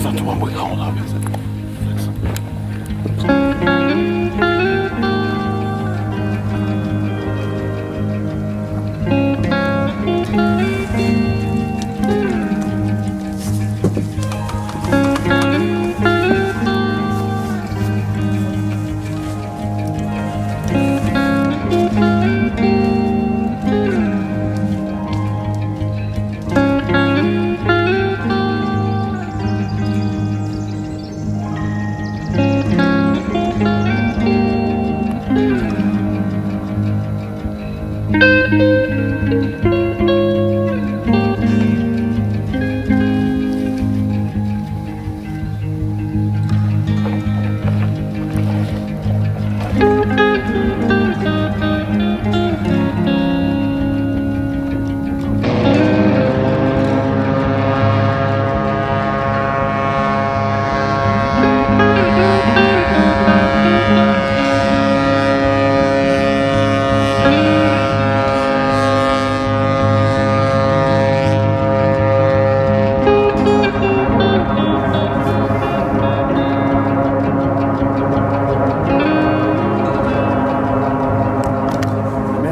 not the one we called up, is it?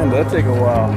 That'd take a while.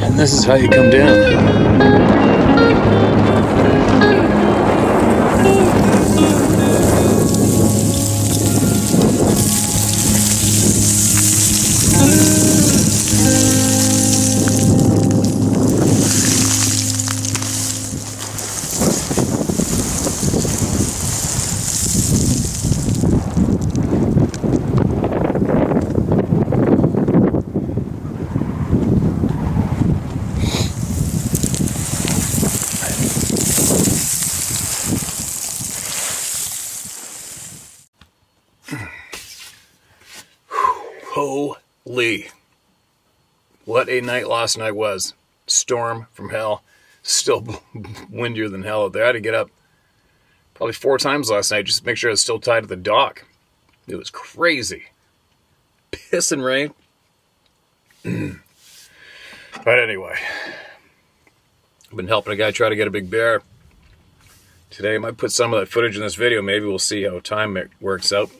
And this is how you come down. Holy, what a night last night was. Storm from hell. Still windier than hell out there. I had to get up probably 4 times last night just to make sure I was still tied to the dock. It was crazy. Piss and rain. But anyway, I've been helping a guy try to get a big bear. Today I might put some of that footage in this video. Maybe we'll see how time it works out.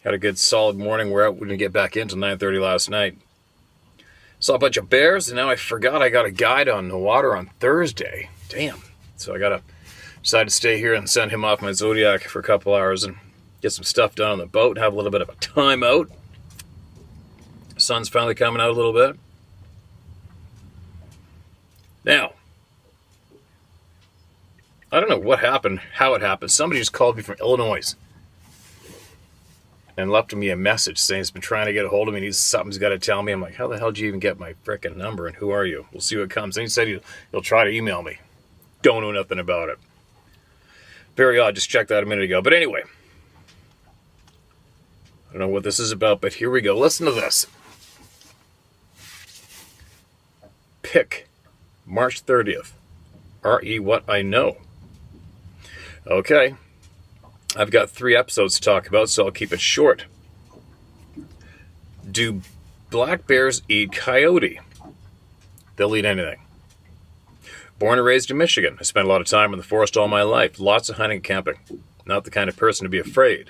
Had a good solid morning. We didn't get back in until 9:30 last night. Saw a bunch of bears, and now I forgot I got a guide on the water on Thursday. Damn. So I decided to stay here and send him off my Zodiac for a couple hours and get some stuff done on the boat and have a little bit of a time out. The sun's finally coming out a little bit. Now, I don't know what happened, how it happened. Somebody just called me from Illinois and left me a message saying he's been trying to get a hold of me and something's got to tell me. I'm like, how the hell did you even get my frickin' number and who are you? We'll see what comes. And he said he'll try to email me. Don't know nothing about it. Very odd. Just checked that a minute ago. But anyway, I don't know what this is about, but here we go. Listen to this. Pick March 30th. R.E. What I Know. Okay. I've got 3 episodes to talk about, so I'll keep it short. Do black bears eat coyote? They'll eat anything. Born and raised in Michigan. I spent a lot of time in the forest all my life. Lots of hunting and camping. Not the kind of person to be afraid.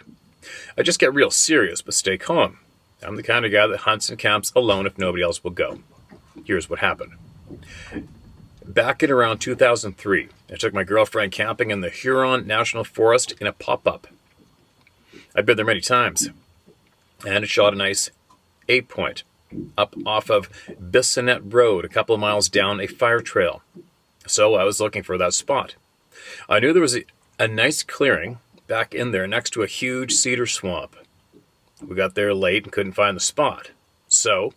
I just get real serious, but stay calm. I'm the kind of guy that hunts and camps alone if nobody else will go. Here's what happened. Back in around 2003, I took my girlfriend camping in the Huron National Forest in a pop-up. I've been there many times, and it shot a nice 8-point up off of Bissonnet Road, a couple of miles down a fire trail. So I was looking for that spot. I knew there was a nice clearing back in there next to a huge cedar swamp. We got there late and couldn't find the spot. So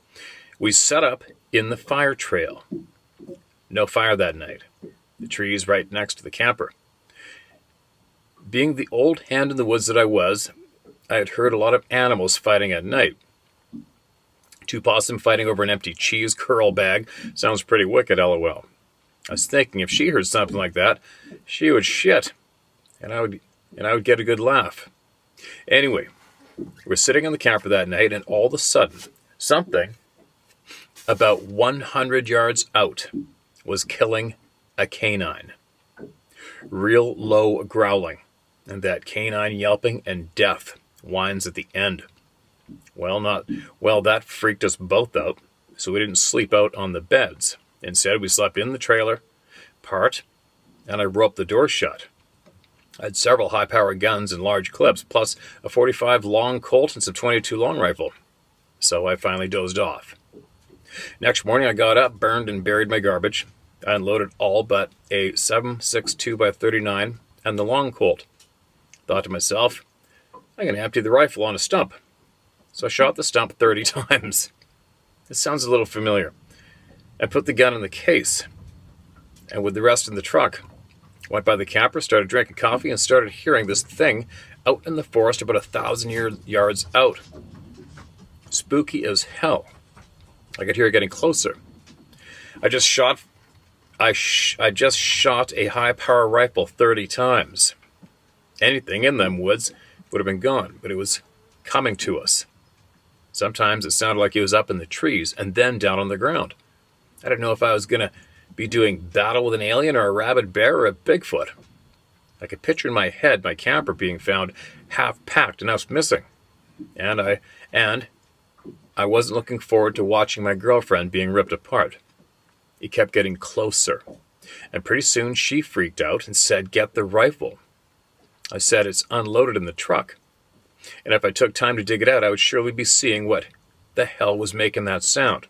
we set up in the fire trail. No fire that night. The trees right next to the camper. Being the old hand in the woods that I was, I had heard a lot of animals fighting at night. Two possum fighting over an empty cheese curl bag sounds pretty wicked, lol. I was thinking if she heard something like that, she would shit, and I would get a good laugh. Anyway, we're sitting in the camper that night, and all of a sudden, something about 100 yards out was killing a canine. Real low growling, and that canine yelping and death whines at the end. Well, that freaked us both out, so we didn't sleep out on the beds. Instead, we slept in the trailer part, and I roped the door shut. I had several high-powered guns and large clips, plus a 45 long Colt and some 22 long rifle. So I finally dozed off. Next morning, I got up, burned and buried my garbage. I unloaded all but a 7.62 by 39 and the long Colt. Thought to myself, I'm going to empty the rifle on a stump. So I shot the stump 30 times. This sounds a little familiar. I put the gun in the case, and with the rest in the truck, went by the camper, started drinking coffee, and started hearing this thing out in the forest about 1,000 yards out. Spooky as hell. I could hear it getting closer. I just shot a high-power rifle 30 times. Anything in them woods would have been gone, but it was coming to us. Sometimes it sounded like it was up in the trees and then down on the ground. I didn't know if I was going to be doing battle with an alien or a rabid bear or a Bigfoot. I could picture in my head my camper being found half-packed and us missing. And I wasn't looking forward to watching my girlfriend being ripped apart. It kept getting closer. And pretty soon she freaked out and said, "Get the rifle." I said, "It's unloaded in the truck. And if I took time to dig it out, I would surely be seeing what the hell was making that sound."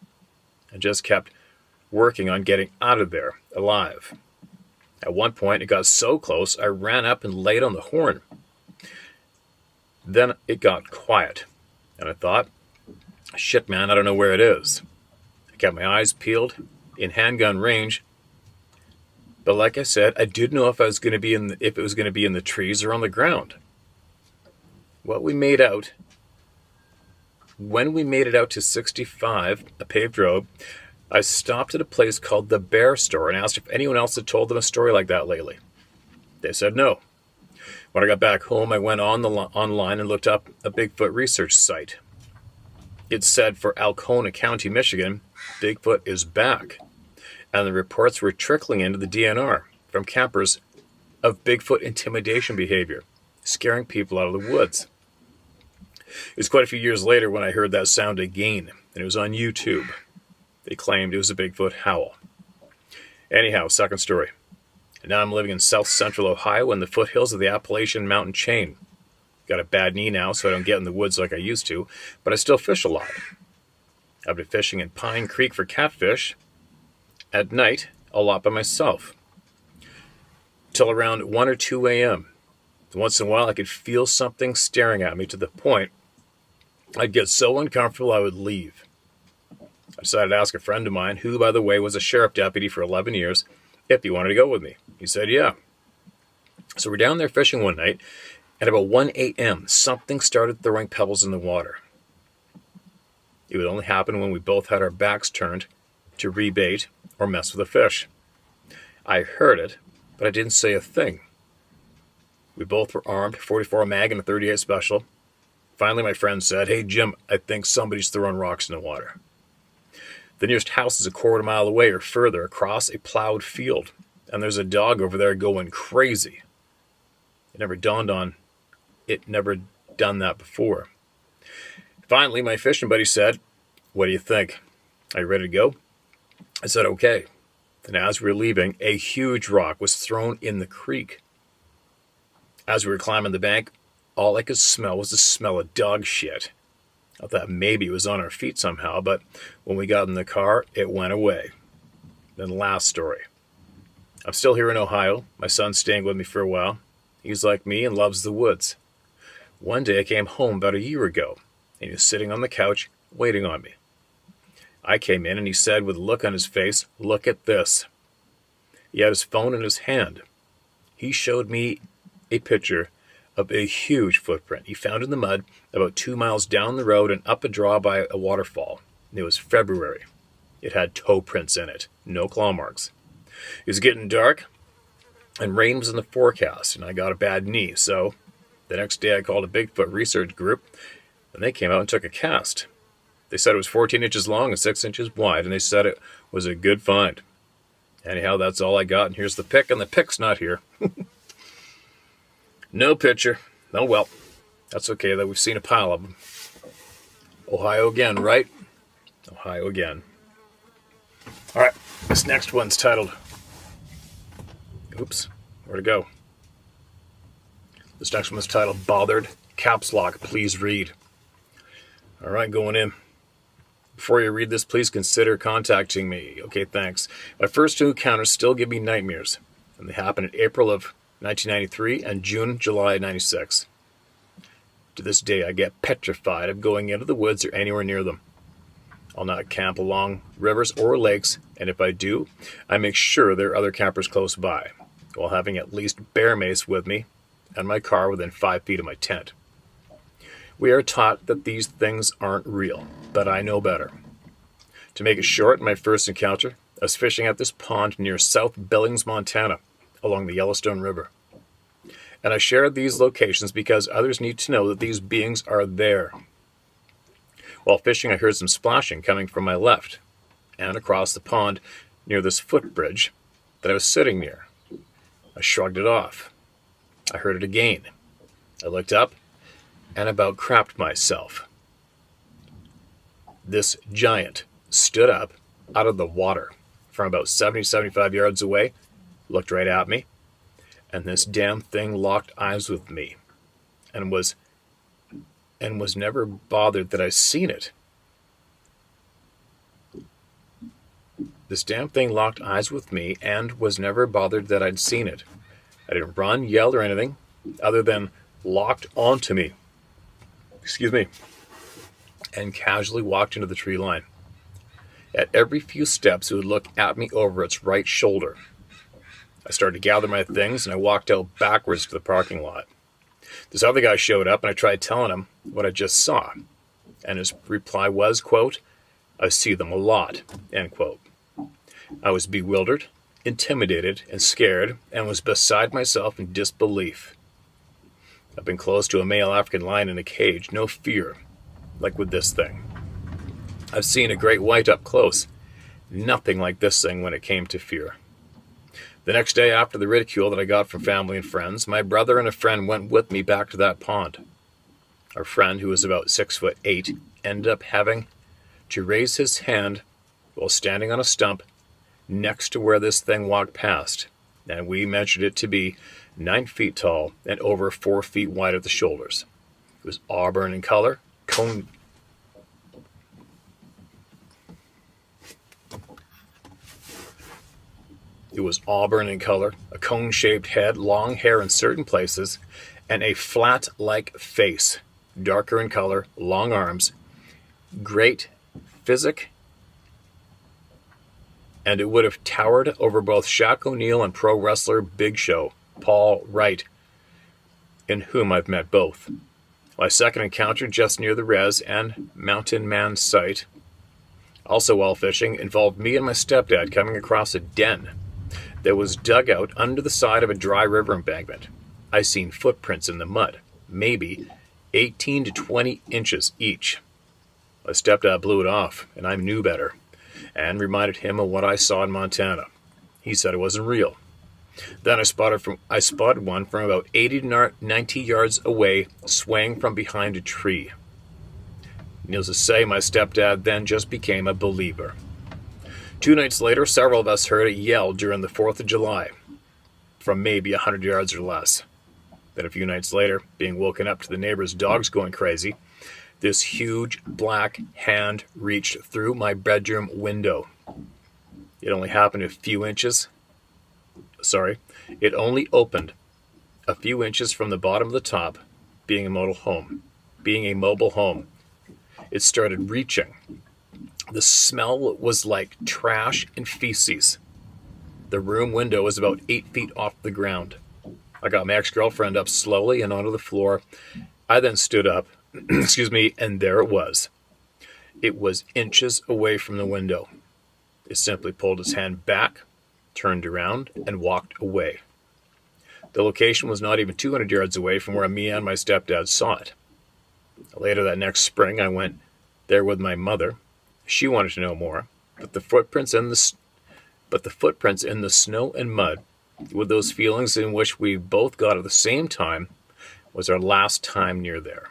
I just kept working on getting out of there alive. At one point, it got so close, I ran up and laid on the horn. Then it got quiet, and I thought, shit, man, I don't know where it is. I kept my eyes peeled, in handgun range, but like I said, I didn't know if it was going to be in the trees or on the ground. When we made it out to 65, a paved road, I stopped at a place called the Bear Store and asked if anyone else had told them a story like that lately. They said no. When I got back home, I went online and looked up a Bigfoot research site. It said for Alcona County, Michigan, Bigfoot is back. And the reports were trickling into the DNR from campers of Bigfoot intimidation behavior, scaring people out of the woods. It was quite a few years later when I heard that sound again, and it was on YouTube. They claimed it was a Bigfoot howl. Anyhow, second story. And now I'm living in south central Ohio in the foothills of the Appalachian mountain chain. Got a bad knee now, so I don't get in the woods like I used to, but I still fish a lot. I've been fishing in Pine Creek for catfish at night a lot by myself till around 1 or 2 a.m. Once in a while, I could feel something staring at me to the point I'd get so uncomfortable I would leave. I decided to ask a friend of mine, who, by the way, was a sheriff deputy for 11 years, if he wanted to go with me. He said, yeah. So we're down there fishing one night. At about 1 a.m., something started throwing pebbles in the water. It would only happen when we both had our backs turned to rebait or mess with a fish. I heard it, but I didn't say a thing. We both were armed, 44 mag and a 38 special. Finally, my friend said, "Hey, Jim, I think somebody's throwing rocks in the water." The nearest house is a quarter mile away or further across a plowed field, and there's a dog over there going crazy. It never done that before. Finally, my fishing buddy said, "What do you think? Are you ready to go?" I said, "Okay." And as we were leaving, a huge rock was thrown in the creek. As we were climbing the bank, all I could smell was the smell of dog shit. I thought maybe it was on our feet somehow, but when we got in the car, it went away. Then last story. I'm still here in Ohio. My son's staying with me for a while. He's like me and loves the woods. One day I came home about a year ago, and he was sitting on the couch waiting on me. I came in and he said with a look on his face, "Look at this." He had his phone in his hand. He showed me a picture of a huge footprint he found in the mud about 2 miles down the road and up a draw by a waterfall. It was February. It had toe prints in it, no claw marks. It was getting dark, and rain was in the forecast, and I got a bad knee, so the next day I called a Bigfoot research group, and they came out and took a cast. They said it was 14 inches long and 6 inches wide, and they said it was a good find. Anyhow, that's all I got, and here's the pic, and the pic's not here. No picture. Oh well, that's okay, though. We've seen a pile of them. Ohio again, right? Ohio again. All right, this next one's titled... Oops, where'd it go? This next one's titled Bothered. Caps lock, please read. All right, going in. Before you read this, please consider contacting me. Okay, thanks. My first two encounters still give me nightmares, and they happened in April of 1993 and July 96. To this day, I get petrified of going into the woods or anywhere near them. I'll not camp along rivers or lakes, and if I do, I make sure there are other campers close by, while having at least bear mace with me and my car within 5 feet of my tent. We are taught that these things aren't real, but I know better. To make it short, my first encounter, I was fishing at this pond near South Billings, Montana, along the Yellowstone River. And I shared these locations because others need to know that these beings are there. While fishing, I heard some splashing coming from my left and across the pond near this footbridge that I was sitting near. I shrugged it off. I heard it again. I looked up and about crapped myself. This giant stood up out of the water from about 75 yards away, looked right at me, and this damn thing locked eyes with me and was never bothered that I seen it. This damn thing locked eyes with me and was never bothered that I'd seen it. I didn't run, yell, or anything other than locked onto me. Excuse me. And casually walked into the tree line. At every few steps, it would look at me over its right shoulder. I started to gather my things, and I walked out backwards to the parking lot. This other guy showed up, and I tried telling him what I just saw. And his reply was, quote, "I see them a lot," end quote. I was bewildered, intimidated, and scared, and was beside myself in disbelief. I've been close to a male African lion in a cage, no fear, like with this thing. I've seen a great white up close, nothing like this thing when it came to fear. The next day, after the ridicule that I got from family and friends, my brother and a friend went with me back to that pond. Our friend, who was about 6'8", ended up having to raise his hand while standing on a stump next to where this thing walked past, and we measured it to be 9 feet tall and over 4 feet wide at the shoulders. It was auburn in color, cone... It was auburn in color, a cone-shaped head, long hair in certain places, and a flat-like face, darker in color, long arms, great physique, and it would have towered over both Shaq O'Neal and pro wrestler Big Show, Paul Wright, in whom I've met both. My second encounter just near the Res and Mountain Man site, also while fishing, involved me and my stepdad coming across a den that was dug out under the side of a dry river embankment. I seen footprints in the mud, maybe 18 to 20 inches each. My stepdad blew it off, and I knew better, and reminded him of what I saw in Montana. He said it wasn't real. Then I spotted one from about 80 to 90 yards away, swaying from behind a tree. Needless to say, my stepdad then just became a believer. 2 nights later, several of us heard a yell during the 4th of July, from maybe 100 yards or less. Then a few nights later, being woken up to the neighbor's dogs going crazy, this huge black hand reached through my bedroom window. It only opened a few inches from the bottom of the top, being a mobile home. It started reaching. The smell was like trash and feces. The room window was about 8 feet off the ground. I got my ex-girlfriend up slowly and onto the floor. I then stood up, and there it was. It was inches away from the window. It simply pulled its hand back, turned around, and walked away. The location was not even 200 yards away from where me and my stepdad saw it. Later that next spring, I went there with my mother. She wanted to know more, but the footprints in the snow and mud, with those feelings in which we both got at the same time, was our last time near there.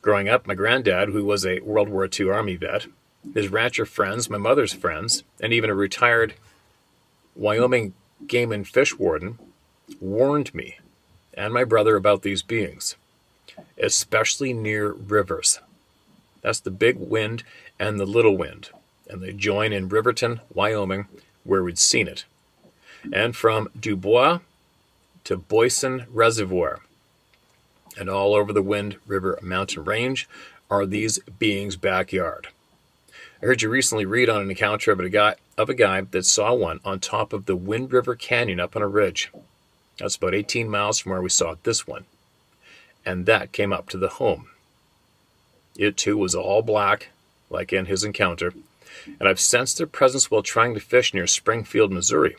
Growing up, my granddad, who was a World War II Army vet, his rancher friends, my mother's friends, and even a retired Wyoming game and fish warden, warned me and my brother about these beings, especially near rivers. That's the big wind and the little wind, and they join in Riverton, Wyoming, where we'd seen it. And from Dubois to Boyson Reservoir, and all over the Wind River mountain range are these beings' backyard. I heard you recently read on an encounter of a guy that saw one on top of the Wind River Canyon up on a ridge. That's about 18 miles from where we saw this one. And that came up to the home. It too was all black, like in his encounter, and I've sensed their presence while trying to fish near Springfield, Missouri,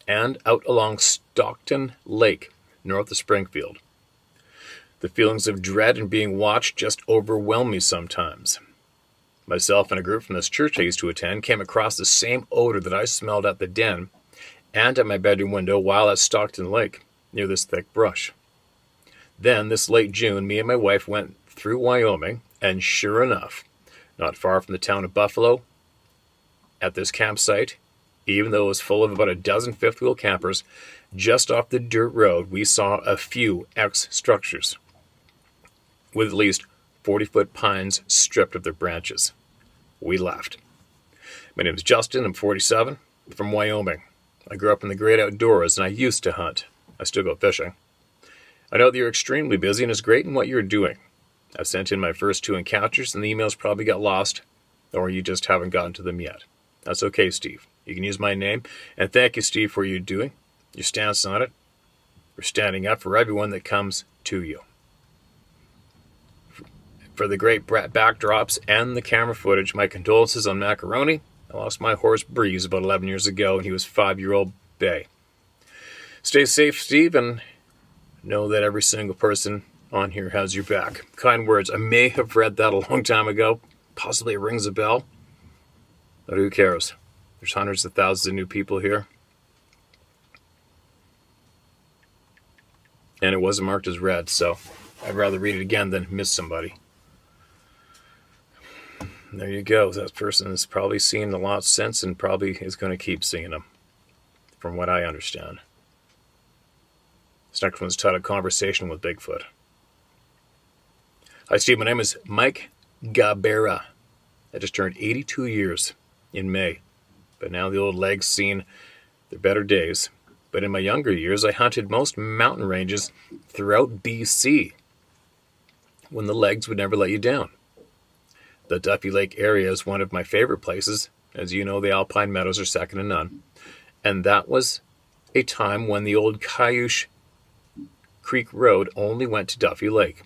and out along Stockton Lake, north of Springfield. The feelings of dread and being watched just overwhelm me sometimes. Myself and a group from this church I used to attend came across the same odor that I smelled at the den and at my bedroom window while at Stockton Lake, near this thick brush. Then, this late June, me and my wife went through Wyoming, and sure enough, not far from the town of Buffalo, at this campsite, even though it was full of about a dozen fifth-wheel campers, just off the dirt road, we saw a few X-structures with at least 40-foot pines stripped of their branches. We laughed. My name is Justin. I'm 47, from Wyoming. I grew up in the great outdoors, and I used to hunt. I still go fishing. I know that you're extremely busy and is great in what you're doing. I've sent in my first 2 encounters, and the emails probably got lost, or you just haven't gotten to them yet. That's okay, Steve. You can use my name, and thank you, Steve, for what you're doing, your stance on it, for standing up for everyone that comes to you. For the great backdrops and the camera footage, my condolences on Macaroni. I lost my horse Breeze about 11 years ago, and he was 5-year-old Bay. Stay safe, Steve, and know that every single person on here has your back. Kind words. I may have read that a long time ago. Possibly it rings a bell. But who cares? There's hundreds of thousands of new people here. And it wasn't marked as read, so I'd rather read it again than miss somebody. There you go. That person has probably seen a lot since and probably is going to keep seeing them, from what I understand. This next one's titled Conversation with Bigfoot. Hi, Steve. My name is Mike Gabera. I just turned 82 years in May, but now the old legs seen their better days. But in my younger years, I hunted most mountain ranges throughout BC when the legs would never let you down. The Duffy Lake area is one of my favorite places. As you know, the Alpine Meadows are second to none. And that was a time when the old Cayush Creek Road only went to Duffy Lake,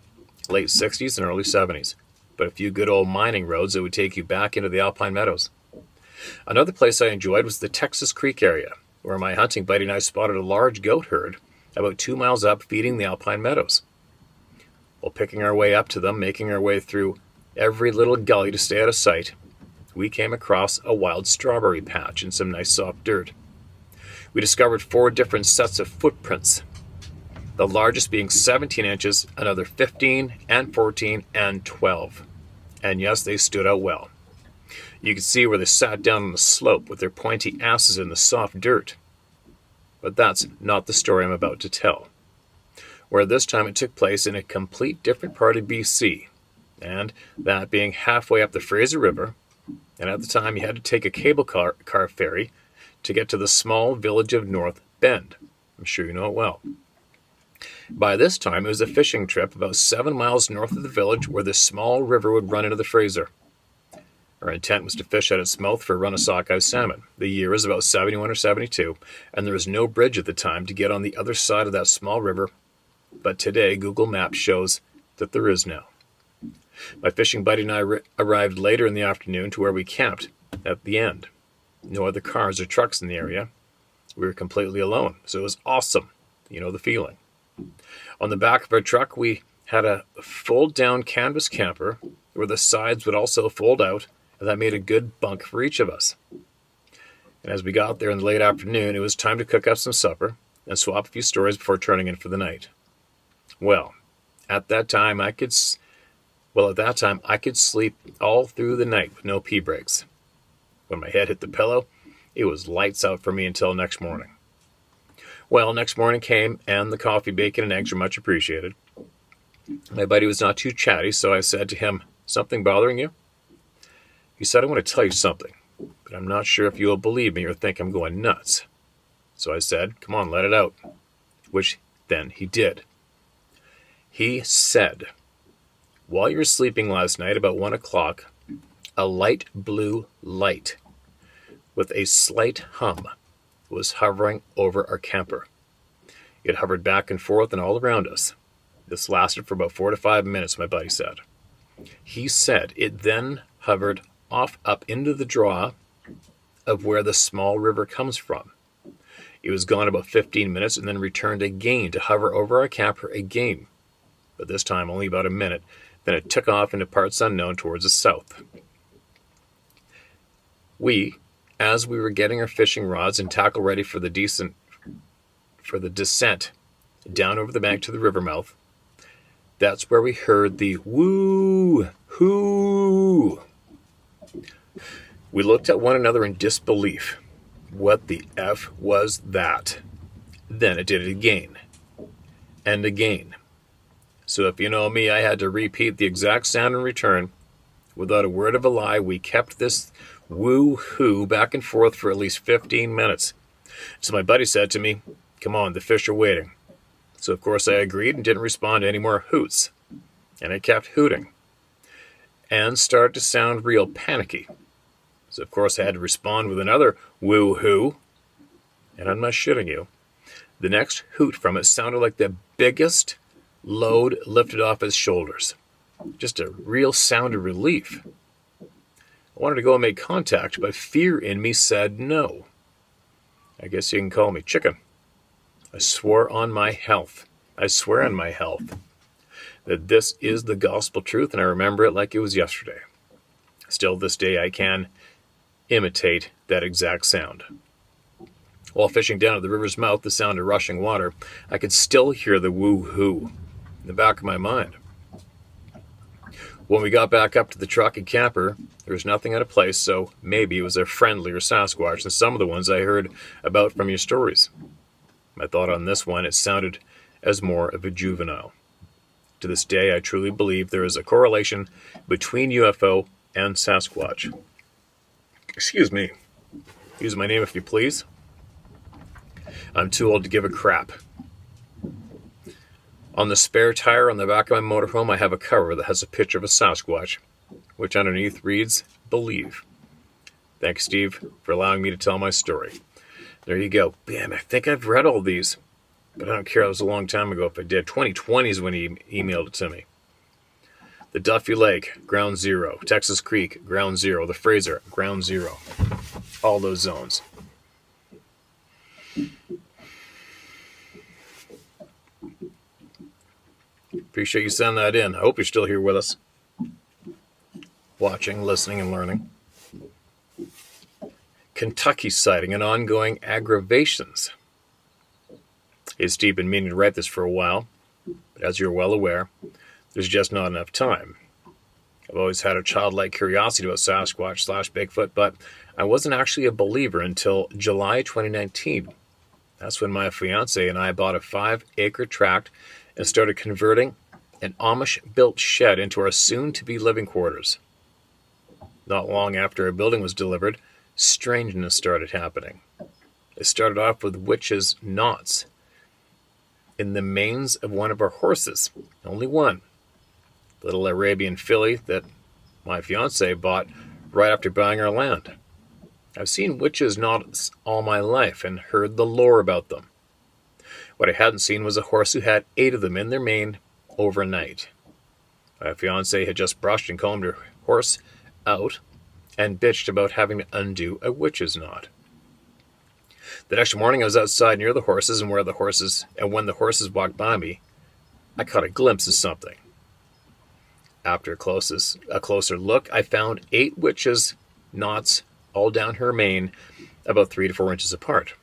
late 60s and early 70s, but a few good old mining roads that would take you back into the Alpine Meadows. Another place I enjoyed was the Texas Creek area, where my hunting buddy and I spotted a large goat herd about 2 miles up feeding the Alpine Meadows. While picking our way up to them, making our way through every little gully to stay out of sight, we came across a wild strawberry patch and some nice soft dirt. We discovered 4 different sets of footprints, the largest being 17 inches, another 15 and 14 and 12. And yes, they stood out well. You could see where they sat down on the slope with their pointy asses in the soft dirt. But that's not the story I'm about to tell. Where this time it took place in a complete different part of BC, and that being halfway up the Fraser River, and at the time you had to take a cable car ferry to get to the small village of North Bend. I'm sure you know it well. By this time, it was a fishing trip about 7 miles north of the village where the small river would run into the Fraser. Our intent was to fish at its mouth for a run of sockeye salmon. The year is about 71 or 72, and there was no bridge at the time to get on the other side of that small river, but today Google Maps shows that there is now. My fishing buddy and I arrived later in the afternoon to where we camped at the end. No other cars or trucks in the area. We were completely alone, so it was awesome. You know the feeling. On the back of our truck, we had a fold-down canvas camper where the sides would also fold out, and that made a good bunk for each of us. And as we got there in the late afternoon, it was time to cook up some supper and swap a few stories before turning in for the night. Well, at that time I could sleep all through the night with no pee breaks. When my head hit the pillow, it was lights out for me until next morning. Well, next morning came, and the coffee, bacon, and eggs were much appreciated. My buddy was not too chatty, so I said to him, "Something bothering you?" He said, "I want to tell you something, but I'm not sure if you will believe me or think I'm going nuts." So I said, "Come on, let it out," which then he did. He said, "While you were sleeping last night about 1 o'clock, a light blue light with a slight hum was hovering over our camper. It hovered back and forth and all around us. This lasted for about 4 to 5 minutes," my buddy said. He said it then hovered off up into the draw of where the small river comes from. It was gone about 15 minutes and then returned again to hover over our camper again, but this time only about a minute. Then it took off into parts unknown towards the south. As we were getting our fishing rods and tackle ready for the descent down over the bank to the river mouth, that's where we heard the woo-hoo. We looked at one another in disbelief. What the F was that? Then it did it again and again. So if you know me, I had to repeat the exact sound in return. Without a word of a lie, we kept this woo-hoo back and forth for at least 15 minutes. So my buddy said to me, "Come on, the fish are waiting." So of course I agreed and didn't respond to any more hoots. And I kept hooting and started to sound real panicky. So of course I had to respond with another woo-hoo. And I'm not shitting you. The next hoot from it sounded like the biggest load lifted off his shoulders. Just a real sound of relief. I wanted to go and make contact, but fear in me said no. I guess you can call me chicken. I swear on my health that this is the gospel truth, and I remember it like it was yesterday. Still, this day I can imitate that exact sound. While fishing down at the river's mouth, the sound of rushing water, I could still hear the woo-hoo in the back of my mind. When we got back up to the truck and camper, there was nothing out of place, so maybe it was a friendlier Sasquatch than some of the ones I heard about from your stories. My thought on this one, it sounded as more of a juvenile. To this day, I truly believe there is a correlation between UFO and Sasquatch. Excuse me. Use my name if you please. I'm too old to give a crap. On the spare tire on the back of my motorhome, I have a cover that has a picture of a Sasquatch, which underneath reads, "Believe." Thanks, Steve, for allowing me to tell my story. There you go. Damn, I think I've read all these, but I don't care. It was a long time ago if I did. 2020 is when he emailed it to me. The Duffy Lake, ground zero. Texas Creek, ground zero. The Fraser, ground zero. All those zones. Appreciate you sending that in. I hope you're still here with us. Watching, listening, and learning. Kentucky sighting and ongoing aggravations. Hey, Steve, been meaning to write this for a while, but as you're well aware, there's just not enough time. I've always had a childlike curiosity about Sasquatch/Bigfoot, but I wasn't actually a believer until July 2019. That's when my fiance and I bought a 5-acre tract and started converting an Amish-built shed into our soon-to-be living quarters. Not long after our building was delivered, strangeness started happening. It started off with witches' knots in the manes of one of our horses. Only one. Little Arabian filly that my fiance bought right after buying our land. I've seen witches not all my life and heard the lore about them. What I hadn't seen was a horse who had 8 of them in their mane overnight. My fiancée had just brushed and combed her horse out and bitched about having to undo a witch's knot. The next morning I was outside near the horses, and when the horses walked by me, I caught a glimpse of something. After a closer look, I found 8 witches' knots all down her mane, about 3 to 4 inches apart.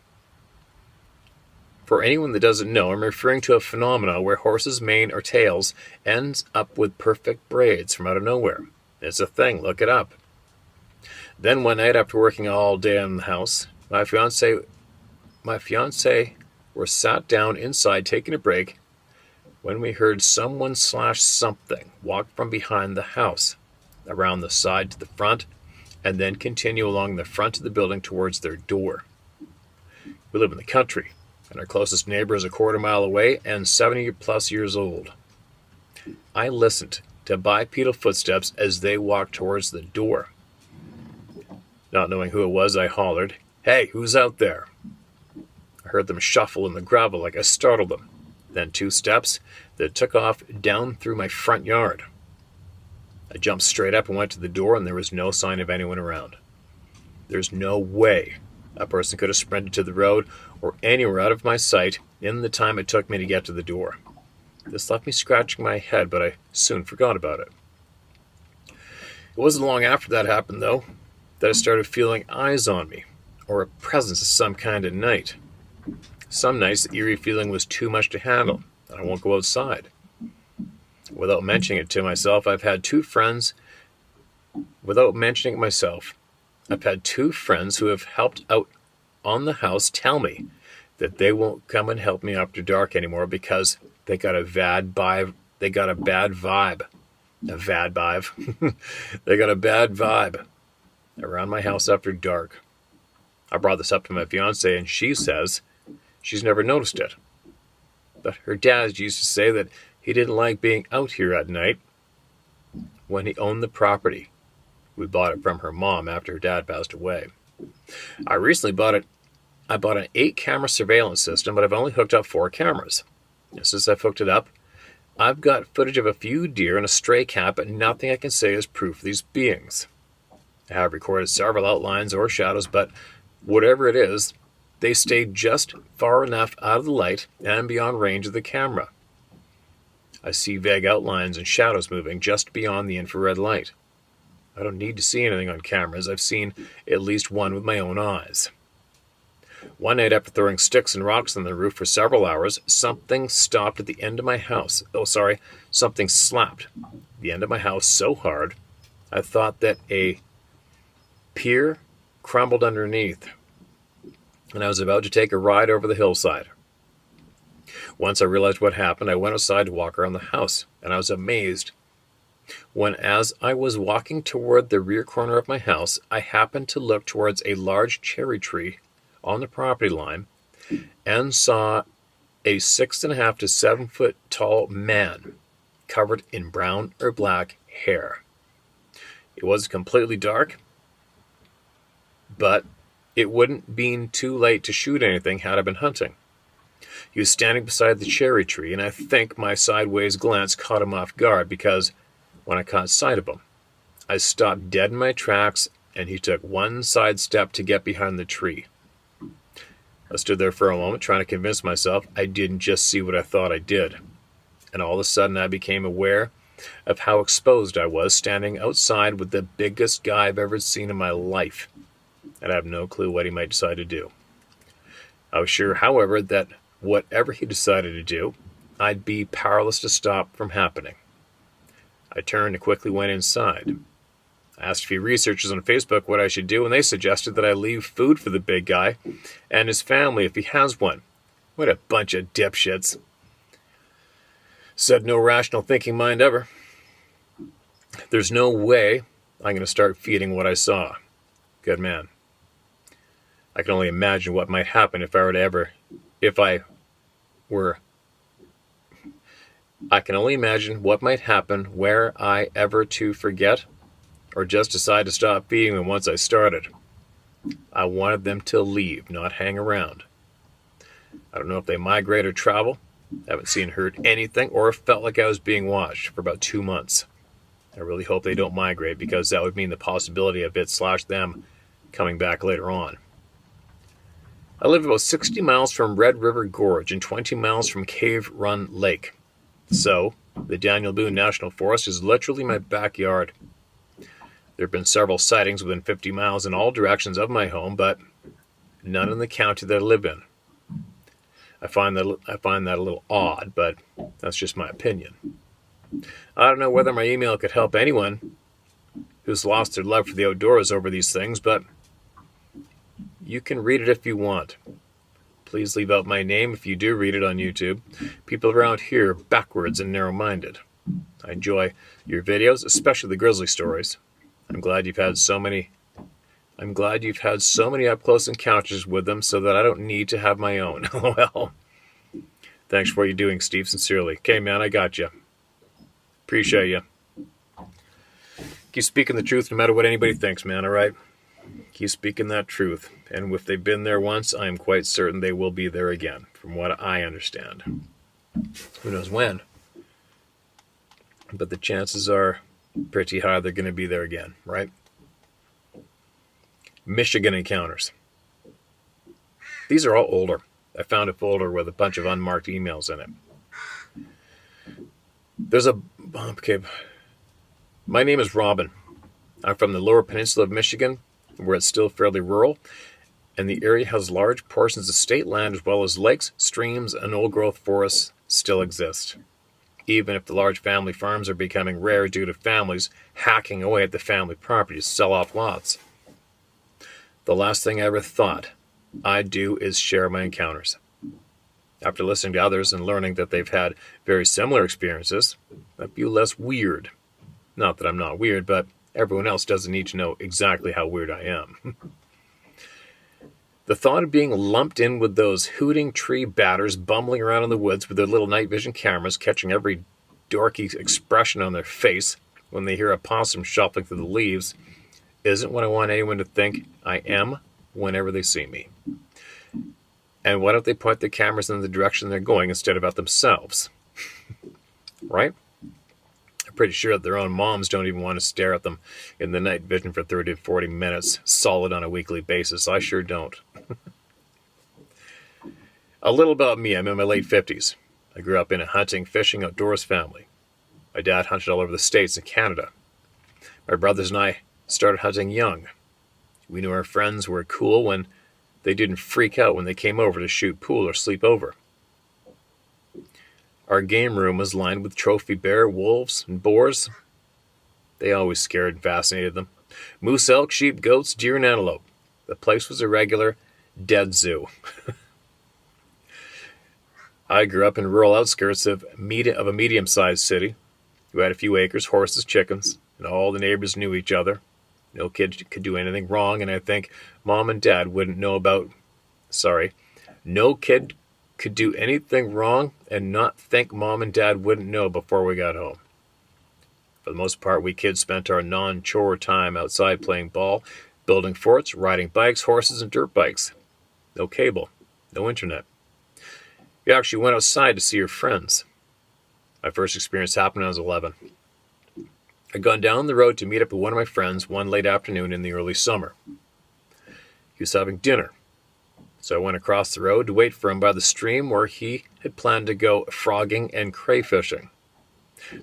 For anyone that doesn't know, I'm referring to a phenomenon where horses' mane or tails ends up with perfect braids from out of nowhere. It's a thing, look it up. Then one night, after working all day in the house, my fiancé were sat down inside taking a break when we heard someone / something walk from behind the house, around the side to the front, and then continue along the front of the building towards their door. We live in the country, and our closest neighbor is a quarter mile away and 70+ years old. I listened to bipedal footsteps as they walked towards the door. Not knowing who it was, I hollered, "Hey, who's out there?" I heard them shuffle in the gravel like I startled them. Then 2 steps that took off down through my front yard. I jumped straight up and went to the door, and there was no sign of anyone around. There's no way a person could have sprinted to the road or anywhere out of my sight in the time it took me to get to the door. This left me scratching my head, but I soon forgot about it. It wasn't long after that happened, though, that I started feeling eyes on me, or a presence of some kind at night. Some nights the eerie feeling was too much to handle, and I won't go outside. Without mentioning it myself, I've had 2 friends who have helped out on the house tell me that they won't come and help me after dark anymore because they got a bad vibe. They got a bad vibe around my house after dark. I brought this up to my fiancée, and she says she's never noticed it. But her dad used to say that he didn't like being out here at night when he owned the property. We bought it from her mom after her dad passed away. I recently bought an 8-camera surveillance system, but I've only hooked up 4 cameras. Since I've hooked it up, I've got footage of a few deer and a stray cat, but nothing I can say is proof of these beings. I have recorded several outlines or shadows, but whatever it is, they stayed just far enough out of the light and beyond range of the camera. I see vague outlines and shadows moving just beyond the infrared light. I don't need to see anything on cameras. I've seen at least one with my own eyes. One night, after throwing sticks and rocks on the roof for several hours, something stopped at the end of my house. Something slapped the end of my house so hard, I thought that a pier crumbled underneath, and I was about to take a ride over the hillside. Once I realized what happened, I went outside to walk around the house, and I was amazed when, as I was walking toward the rear corner of my house, I happened to look towards a large cherry tree on the property line and saw a 6.5 to 7 foot tall man covered in brown or black hair. It was completely dark, but it wouldn't been too late to shoot anything had I been hunting. He was standing beside the cherry tree, and I think my sideways glance caught him off guard because when I caught sight of him, I stopped dead in my tracks, and he took one side step to get behind the tree. I stood there for a moment trying to convince myself I didn't just see what I thought I did. And all of a sudden I became aware of how exposed I was, standing outside with the biggest guy I've ever seen in my life. And I have no clue what he might decide to do. I was sure, however, that whatever he decided to do, I'd be powerless to stop from happening. I turned and quickly went inside. I asked a few researchers on Facebook what I should do, and they suggested that I leave food for the big guy and his family if he has one. What a bunch of dipshits. Said no rational thinking mind ever. There's no way I'm going to start feeding what I saw. Good man. I can only imagine what might happen I can only imagine what might happen were I ever to forget or just decide to stop feeding them once I started. I wanted them to leave, not hang around. I don't know if they migrate or travel. I haven't seen or heard anything or felt like I was being watched for about 2 months. I really hope they don't migrate, because that would mean the possibility of it/them coming back later on. I live about 60 miles from Red River Gorge and 20 miles from Cave Run Lake. So, the Daniel Boone National Forest is literally my backyard. There have been several sightings within 50 miles in all directions of my home, but none in the county that I live in. I find that a little odd, but that's just my opinion. I don't know whether my email could help anyone who's lost their love for the outdoors over these things, but you can read it if you want. Please leave out my name if you do read it on YouTube. People around here are backwards and narrow-minded. I enjoy your videos, especially the grizzly stories. I'm glad you've had so many up-close encounters with them, so that I don't need to have my own. Well, thanks for what you're doing, Steve. Sincerely. Okay, man, I got you. Appreciate you. Keep speaking the truth no matter what anybody thinks, man, all right? Keep speaking that truth. And if they've been there once, I am quite certain they will be there again, from what I understand. Who knows when? But the chances are pretty high they're going to be there again, right? Michigan encounters. These are all older. I found a folder with a bunch of unmarked emails in it. My name is Robin. I'm from the Lower Peninsula of Michigan, where it's still fairly rural, and the area has large portions of state land as well as lakes, streams, and old-growth forests still exist, even if the large family farms are becoming rare due to families hacking away at the family property to sell off lots. The last thing I ever thought I'd do is share my encounters. After listening to others and learning that they've had very similar experiences, I feel less weird. Not that I'm not weird, but everyone else doesn't need to know exactly how weird I am. The thought of being lumped in with those hooting tree batters bumbling around in the woods with their little night vision cameras, catching every dorky expression on their face when they hear a possum shuffling through the leaves, isn't what I want anyone to think I am whenever they see me. And why don't they point their cameras in the direction they're going instead of at themselves? Right? I'm pretty sure that their own moms don't even want to stare at them in the night vision for 30 to 40 minutes solid on a weekly basis. I sure don't. A little about me. I'm in my late 50s. I grew up in a hunting, fishing, outdoors family. My dad hunted all over the States and Canada. My brothers and I started hunting young. We knew our friends were cool when they didn't freak out when they came over to shoot pool or sleep over. Our game room was lined with trophy bear, wolves, and boars. They always scared and fascinated them. Moose, elk, sheep, goats, deer, and antelope. The place was a regular dead zoo. I grew up in rural outskirts of a medium-sized city. We had a few acres, horses, chickens, and all the neighbors knew each other. No kid could do anything wrong, and I think Mom and Dad wouldn't know about... No kid could do anything wrong and not think Mom and Dad wouldn't know before we got home. For the most part, we kids spent our non-chore time outside playing ball, building forts, riding bikes, horses, and dirt bikes. No cable, no internet. We actually went outside to see your friends. My first experience happened when I was 11. I'd gone down the road to meet up with one of my friends one late afternoon in the early summer. He was having dinner, so I went across the road to wait for him by the stream where he had planned to go frogging and crayfishing.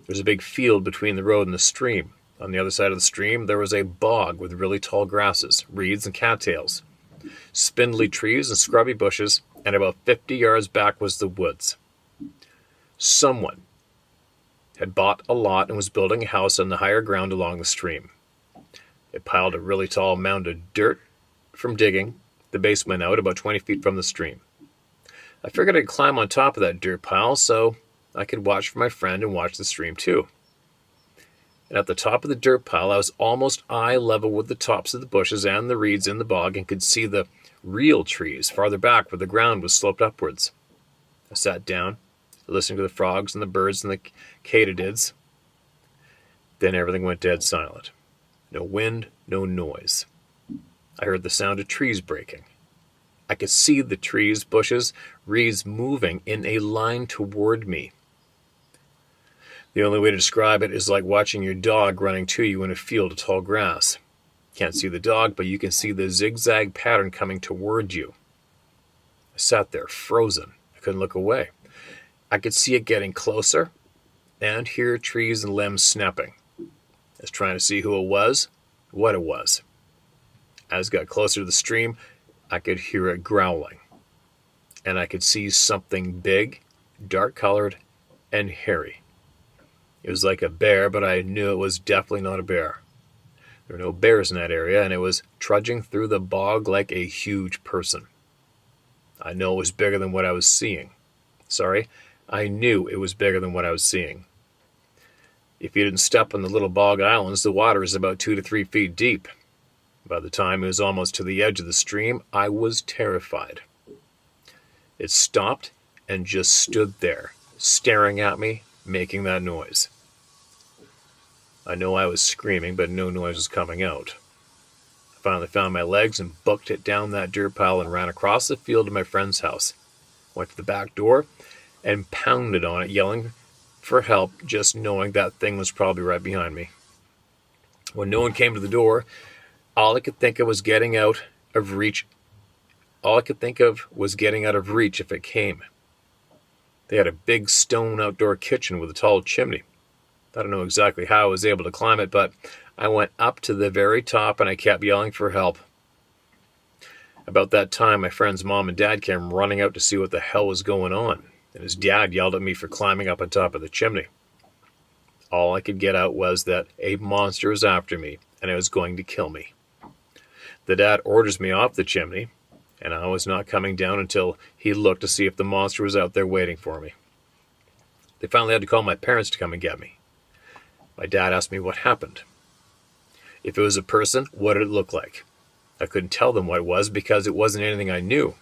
There's a big field between the road and the stream. On the other side of the stream, there was a bog with really tall grasses, reeds, and cattails, spindly trees and scrubby bushes, and about 50 yards back was the woods. Someone had bought a lot and was building a house on the higher ground along the stream. They piled a really tall mound of dirt from digging the basement out about 20 feet from the stream. I figured I'd climb on top of that dirt pile so I could watch for my friend and watch the stream too. And at the top of the dirt pile, I was almost eye level with the tops of the bushes and the reeds in the bog and could see the real trees farther back where the ground was sloped upwards. I sat down, listening to the frogs and the birds and the katydids. Then everything went dead silent. No wind, no noise. I heard the sound of trees breaking. I could see the trees, bushes, reeds moving in a line toward me. The only way to describe it is like watching your dog running to you in a field of tall grass. Can't see the dog, but you can see the zigzag pattern coming toward you. I sat there, frozen. I couldn't look away. I could see it getting closer and hear trees and limbs snapping. I was trying to see who it was, what it was. As it got closer to the stream, I could hear it growling. And I could see something big, dark-colored, and hairy. It was like a bear, but I knew it was definitely not a bear. There were no bears in that area, and it was trudging through the bog like a huge person. I know it was bigger than what I was seeing. I knew it was bigger than what I was seeing. If you didn't step on the little bog islands, the water is about 2 to 3 feet deep. By the time it was almost to the edge of the stream, I was terrified. It stopped and just stood there, staring at me, making that noise. I know I was screaming, but no noise was coming out. I finally found my legs and booked it down that dirt pile and ran across the field to my friend's house. Went to the back door and pounded on it, yelling for help, just knowing that thing was probably right behind me. When no one came to the door, all I could think of was getting out of reach. If it came. They had a big stone outdoor kitchen with a tall chimney. I don't know exactly how I was able to climb it, but I went up to the very top and I kept yelling for help. About that time, my friend's mom and dad came running out to see what the hell was going on, and his dad yelled at me for climbing up on top of the chimney. All I could get out was that a monster was after me, and it was going to kill me. The dad orders me off the chimney, and I was not coming down until he looked to see if the monster was out there waiting for me. They finally had to call my parents to come and get me. My dad asked me what happened. If it was a person, what did it look like? I couldn't tell them what it was because it wasn't anything I knew.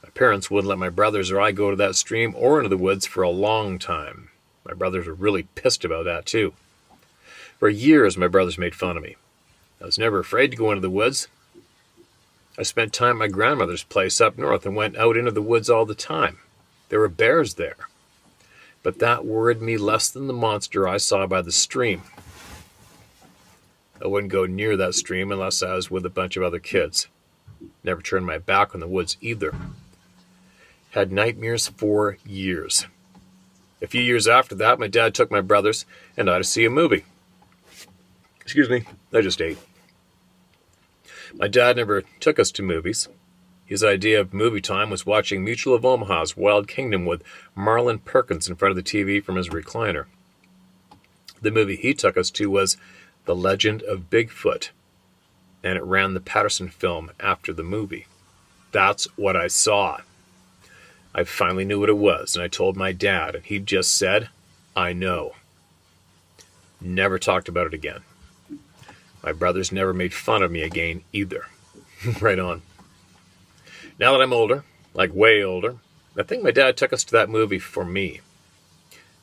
My parents wouldn't let my brothers or I go to that stream or into the woods for a long time. My brothers were really pissed about that too. For years, my brothers made fun of me. I was never afraid to go into the woods. I spent time at my grandmother's place up north and went out into the woods all the time. There were bears there. But that worried me less than the monster I saw by the stream. I wouldn't go near that stream unless I was with a bunch of other kids. Never turned my back on the woods either. Had nightmares for years. A few years after that, my dad took my brothers and I to see a movie. Excuse me, I just ate. My dad never took us to movies. His idea of movie time was watching Mutual of Omaha's Wild Kingdom with Marlon Perkins in front of the TV from his recliner. The movie he took us to was The Legend of Bigfoot, and it ran the Patterson film after the movie. That's what I saw. I finally knew what it was, and I told my dad, and he just said, I know. Never talked about it again. My brothers never made fun of me again either. Right on. Now that I'm older, like way older, I think my dad took us to that movie for me.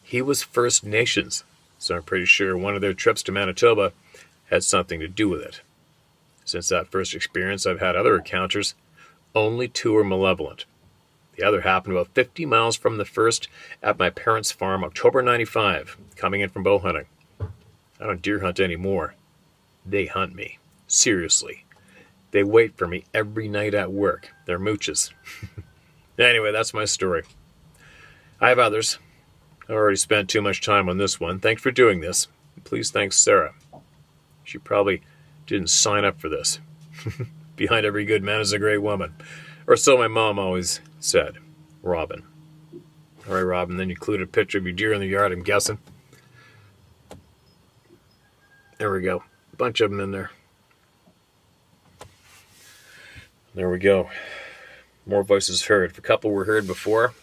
He was First Nations, so I'm pretty sure one of their trips to Manitoba had something to do with it. Since that first experience, I've had other encounters. Only 2 are malevolent. The other happened about 50 miles from the first at my parents' farm, October 95, coming in from bow hunting. I don't deer hunt anymore. They hunt me. Seriously. They wait for me every night at work. They're mooches. Anyway, that's my story. I have others. I already spent too much time on this one. Thanks for doing this. Please thank Sarah. She probably didn't sign up for this. Behind every good man is a great woman. Or so my mom always said. Robin. All right, Robin. Then you included a picture of your deer in the yard, I'm guessing. There we go. A bunch of them in there. There we go. More voices heard. If a couple were heard before,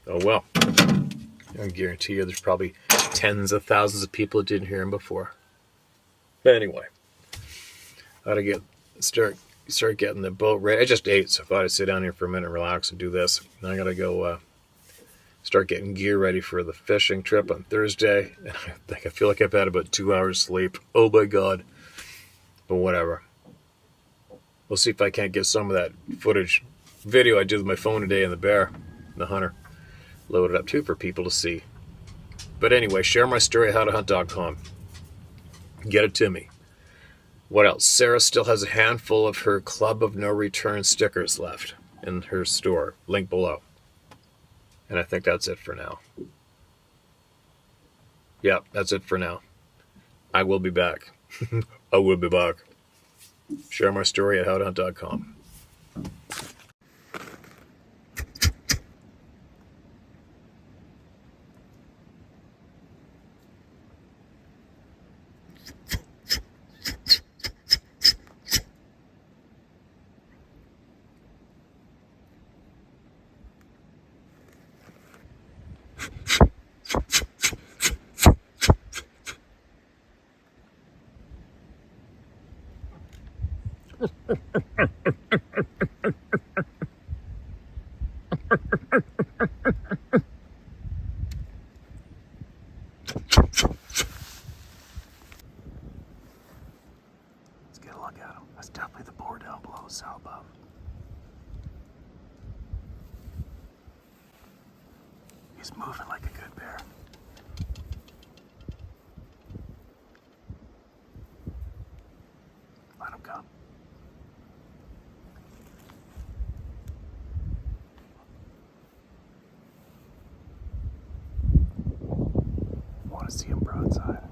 oh well. I guarantee you there's probably tens of thousands of people that didn't hear him before. But anyway, I ought to start getting the boat ready. I just ate, so I thought I'd sit down here for a minute and relax and do this. Now I gotta go start getting gear ready for the fishing trip on Thursday. And I feel like I've had about 2 hours sleep. Oh my God. But whatever. We'll see if I can't get some of that video I did with my phone today in the bear, the hunter, loaded up too for people to see. But anyway, share my story at howtohunt.com. Get it to me. What else? Sarah still has a handful of her Club of No Return stickers left in her store. Link below. And I think that's it for now. Yeah, that's it for now. I will be back. I will be back. Share my story at howtohunt.com. Let's get a look at him. That's definitely the boar down below, south above. He's moving like a good bear. Let him come. I want to see him broadside.